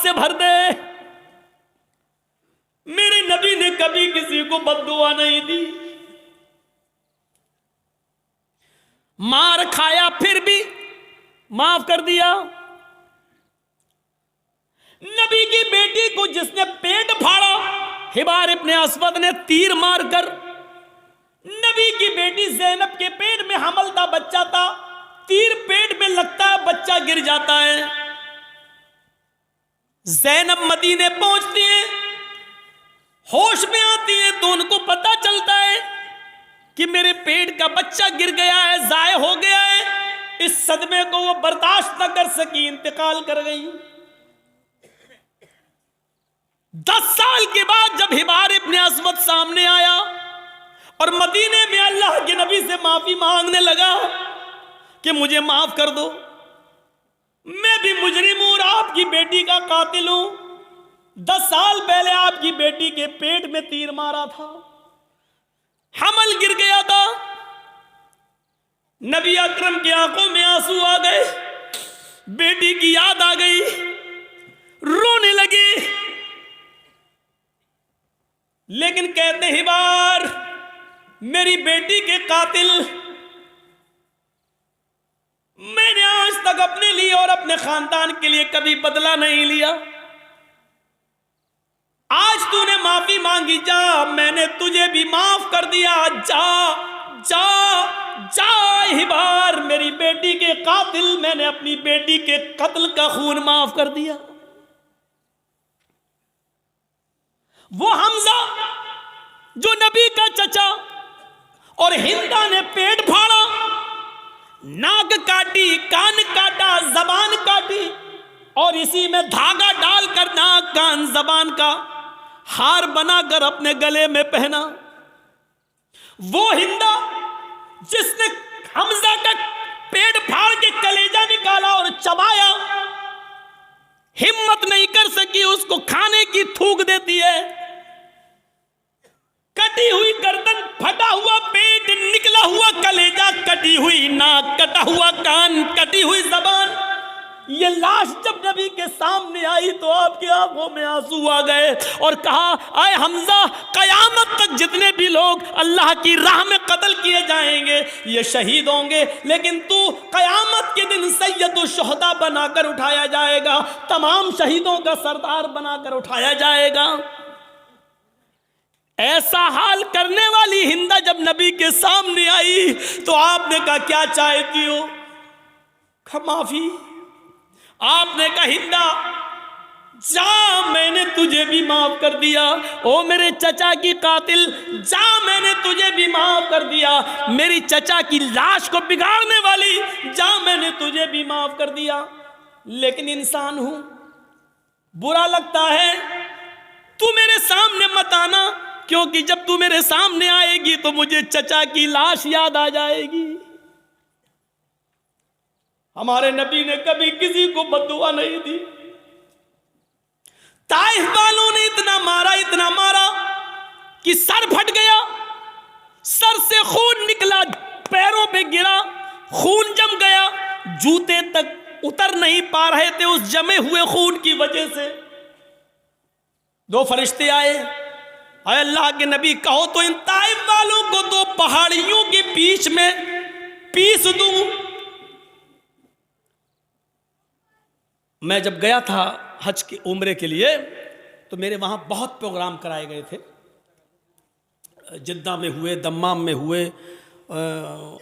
से भर दे। मेरे नबी ने कभी किसी को बद्दुआ नहीं दी। मार खाया फिर भी माफ कर दिया। नबी की बेटी को जिसने पेट फाड़ा, हिबार इब्ने अस्वद ने तीर मारकर, नबी की बेटी ज़ैनब के पेट में हमल था, बच्चा था, तीर पेट में लगता है, बच्चा गिर जाता है। ज़ैनब मदीने पहुंचती है, होश में आती है तो उनको पता चलता है कि मेरे पेट का बच्चा गिर गया है, जाय हो गया है। इस सदमे को वो बर्दाश्त न कर सकी, इंतकाल कर गई। 10 साल के बाद जब हिबार इब्ने अस्वद सामने आया और मदीने में अल्लाह के नबी से माफी मांगने लगा कि मुझे माफ कर दो, मैं भी मुजरिम हूं और आपकी बेटी का कातिल हूं। 10 साल पहले आपकी बेटी के पेट में तीर मारा था, हमल गिर गया था। नबी अकरम की आंखों में आंसू आ गए, बेटी की याद आ गई, रोने लगे। लेकिन कहते हिबार, मेरी बेटी के कातिल, मैंने आज तक अपने लिए और अपने खानदान के लिए कभी बदला नहीं लिया। आज तूने माफी मांगी, जा, मैंने तुझे भी माफ कर दिया। जा जा जा हिबार, मेरी बेटी के कातिल, मैंने अपनी बेटी के कत्ल का खून माफ कर दिया। वो हमजा जो नबी का चचा और हिंदा ने पेट फाड़ा, नाक काटी, कान काटा, जबान काटी और इसी में धागा डालकर नाक, कान, जबान का हार बनाकर अपने गले में पहना। वो हिंदा जिसने हमजा का पेट फाड़ के कलेजा निकाला और चबाया, हिम्मत नहीं कर सकी उसको खाने की, थूक देती है। कटी हुई गर्दन, फटा हुआ पेट, निकला हुआ कलेजा, कटी हुई नाक, कटा हुआ कान, कटी हुई जबान। ये लाश जब नबी के सामने आई तो आपकी आंखों में आंसू आ गए और कहा, आए हमजा, कयामत तक जितने भी लोग अल्लाह की राह में कत्ल किए जाएंगे ये शहीद होंगे, लेकिन तू कयामत के दिन सैयदुल शुहदा बनाकर उठाया जाएगा, तमाम शहीदों का सरदार बनाकर उठाया जाएगा। ऐसा हाल करने वाली हिंदा जब नबी के सामने आई तो आपने कहा, क्या चाहती हो? माफी। आपने कहा, हिंदा जा, मैंने तुझे भी माफ कर दिया। ओ मेरे चचा की कातिल, जा, मैंने तुझे भी माफ कर दिया। मेरी चचा की लाश को बिगाड़ने वाली, जा, मैंने तुझे भी माफ कर दिया। लेकिन इंसान हूं, बुरा लगता है, तू मेरे सामने मत आना, क्योंकि जब तू मेरे सामने आएगी तो मुझे चचा की लाश याद आ जाएगी। हमारे नबी ने कभी किसी को बद्दुआ नहीं दी। ताइफ वालों ने इतना मारा कि सर फट गया, सर से खून निकला, पैरों पे गिरा, खून जम गया, जूते तक उतर नहीं पा रहे थे उस जमे हुए खून की वजह से। 2 फरिश्ते आए, अरे अल्लाह के नबी, कहो तो इन ताइफ वालों को 2 पहाड़ियों के बीच में पीस दूं। मैं जब गया था हज के उम्रे के लिए तो मेरे वहाँ बहुत प्रोग्राम कराए गए थे। जिद्दा में हुए, दम्माम में हुए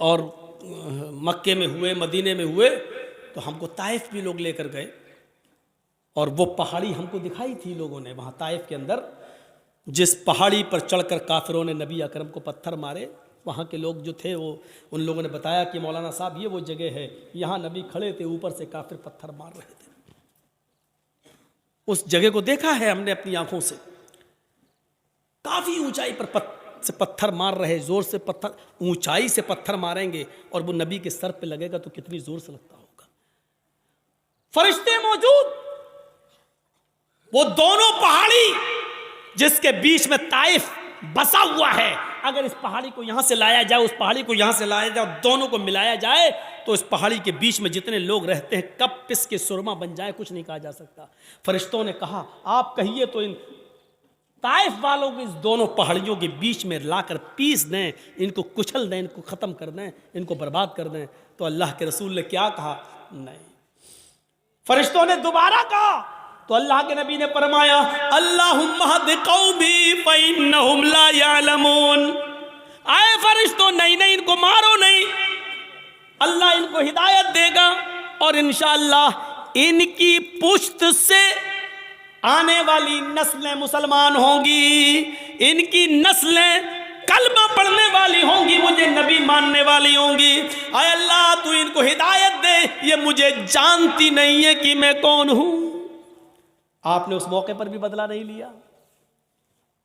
और मक्के में हुए, मदीने में हुए। तो हमको ताइफ भी लोग लेकर गए और वो पहाड़ी हमको दिखाई थी लोगों ने वहाँ ताइफ के अंदर, जिस पहाड़ी पर चढ़कर काफिरों ने नबी अकरम को पत्थर मारे। वहाँ के लोग जो थे वो, उन लोगों ने बताया कि मौलाना साहब ये वो जगह है, यहाँ नबी खड़े थे, ऊपर से काफिर पत्थर मार रहे थे। उस जगह को देखा है हमने अपनी आंखों से। काफी ऊंचाई पर पत्थर मार रहे, जोर से पत्थर, ऊंचाई से पत्थर मारेंगे और वो नबी के सर पे लगेगा तो कितनी जोर से लगता होगा। फरिश्ते मौजूद, वो दोनों पहाड़ी जिसके बीच में ताइफ बसा हुआ है, अगर इस पहाड़ी को यहाँ से लाया जाए, उस पहाड़ी को यहाँ से लाया जाए, दोनों को मिलाया जाए तो इस पहाड़ी के बीच में जितने लोग रहते हैं कब पिस के सुरमा बन जाए, कुछ नहीं कहा जा सकता। फरिश्तों ने कहा आप कहिए तो इन ताइफ वालों को इस दोनों पहाड़ियों के बीच में लाकर पीस दें, इनको कुचल दें, इनको ख़त्म कर दें, इनको बर्बाद कर दें। तो अल्लाह के रसूल ने क्या कहा? नहीं। फरिश्तों ने दोबारा कहा तो अल्लाह के नबी ने फरमाया अल्लाहुम्मा हद कौमी फइन्नहुम ला यअलमून। आए फरिश्तों, नहीं नहीं, इनको मारो नहीं, अल्लाह इनको हिदायत देगा और इंशाअल्लाह इनकी पुश्त से आने वाली नस्लें मुसलमान होंगी, इनकी नस्लें कलमा पढ़ने वाली होंगी, मुझे नबी मानने वाली होंगी। आए अल्लाह तू इनको हिदायत दे, ये मुझे जानती नहीं है कि मैं कौन हूं। आपने उस मौके पर भी बदला नहीं लिया।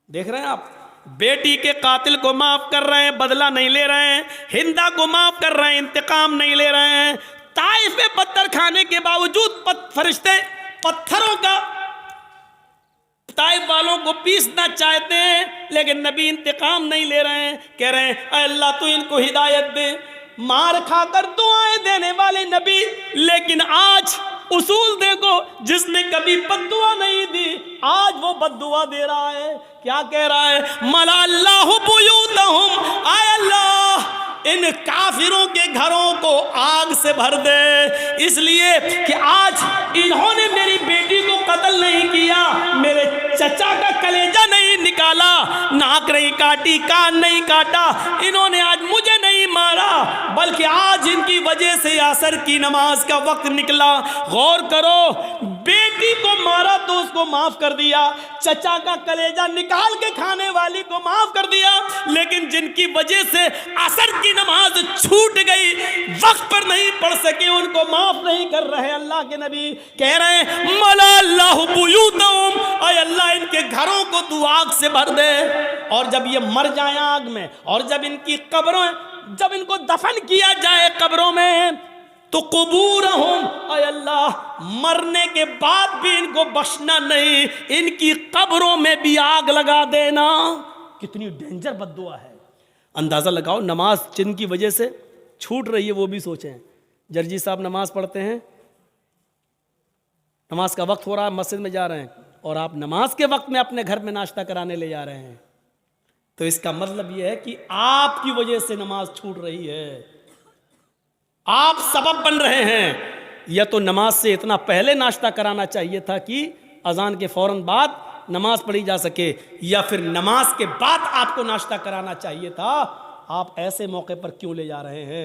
देख रहे हैं आप, बेटी के कातिल को माफ कर रहे हैं, बदला नहीं ले रहे हैं, हिंदा को माफ कर रहे हैं, इंतकाम नहीं ले रहे हैं। ताइफ में पत्थर खाने के बावजूद फरिश्ते पत्थरों का ताइफ वालों को पीसना चाहते हैं, लेकिन नबी इंतकाम नहीं ले रहे हैं। कह रहे हैं अल्लाह तू इनको हिदायत दे। मार खाकर दुआएं देने वाले नबी, लेकिन आज उसूल देखो, जिसने कभी बद्दुआ नहीं दी आज वो बद्दुआ दे रहा है। क्या कह रहा है? मला अल्लाहु बुयूतहुम, आय अल्लाह इन काफिरों के घरों को आग से भर दे, इसलिए कि आज इन्होंने मेरी बेटी को कत्ल नहीं किया, मेरे चचा का कलेजा नहीं निकाला, नाक नहीं काटी, कान नहीं काटा, इन्होंने आज मुझे नहीं मारा, बल्कि आज इनकी वजह से असर की नमाज का वक्त निकला। गौर करो, बेटी को मारा तो उसको माफ कर दिया, चचा का कलेजा निकाल के खाने वाली को माफ कर दिया, लेकिन जिनकी वजह से असर की नमाज छूट गई, वक्त पर नहीं पढ़ सके, उनको माफ नहीं कर रहे। अल्लाह के नबी कह रहे हैं मला अल्लाहु बुयूतहुम, ऐ अल्लाह इनके घरों को तू आग से भर दे। और जब ये मर जाए आग में, और जब इनकी कब्रों, जब इनको दफन किया जाए कब्रों में, तो कुबूरहुम, ऐ अल्लाह मरने के बाद भी इनको बख्शना नहीं, इनकी कब्रों में भी आग लगा देना। कितनी डेंजर बद्दुआ है। अंदाज़ा लगाओ, नमाज जिनकी वजह से छूट रही है वो भी सोचें। जर्जी साहब नमाज पढ़ते हैं, नमाज का वक्त हो रहा है, मस्जिद में जा रहे हैं, और आप नमाज के वक्त में अपने घर में नाश्ता कराने ले जा रहे हैं, तो इसका मतलब यह है कि आपकी वजह से नमाज छूट रही है, आप सबब बन रहे हैं। या तो नमाज से इतना पहले नाश्ता कराना चाहिए था कि अजान के फौरन बाद नमाज पढ़ी जा सके, या फिर नमाज के बाद आपको नाश्ता कराना चाहिए था। आप ऐसे मौके पर क्यों ले जा रहे हैं?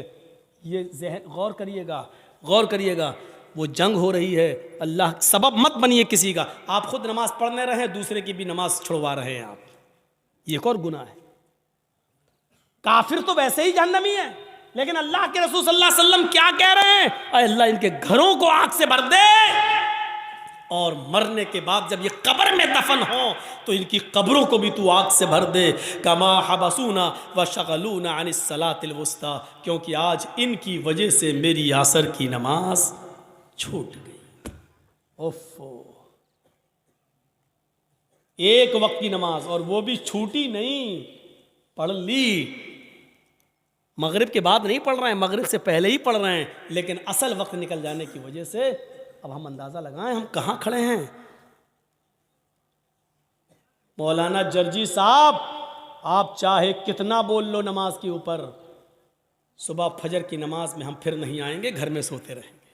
ये ज़हन गौर करिएगा, गौर करिएगा। वो जंग हो रही है, अल्लाह सबब मत बनिए किसी का। आप खुद नमाज पढ़ने रहे, दूसरे की भी नमाज छुड़वा रहे हैं आप, ये एक और गुनाह है। काफिर तो वैसे ही जहन्नमी है, लेकिन अल्लाह के रसूल सल्लल्लाहु अलैहि वसल्लम क्या कह रहे हैं? अल्लाह इनके घरों को आग से भर दे, और मरने के बाद जब ये कब्र में दफन हो तो इनकी कब्रों को भी तू आग से भर दे। कमा हबसूना व शगलूना अनिस सलातिल वुस्ता, क्योंकि आज इनकी वजह से मेरी असर की नमाज छूट गई। ओफो, एक वक्त की नमाज, और वो भी छूटी नहीं, पढ़ ली। मगरिब के बाद नहीं पढ़ रहे हैं, मगरिब से पहले ही पढ़ रहे हैं, लेकिन असल वक्त निकल जाने की वजह से अब हम अंदाज़ा लगाएं हम कहाँ खड़े हैं। मौलाना जर्जी साहब, आप चाहे कितना बोल लो नमाज के ऊपर, सुबह फजर की नमाज में हम फिर नहीं आएंगे, घर में सोते रहेंगे।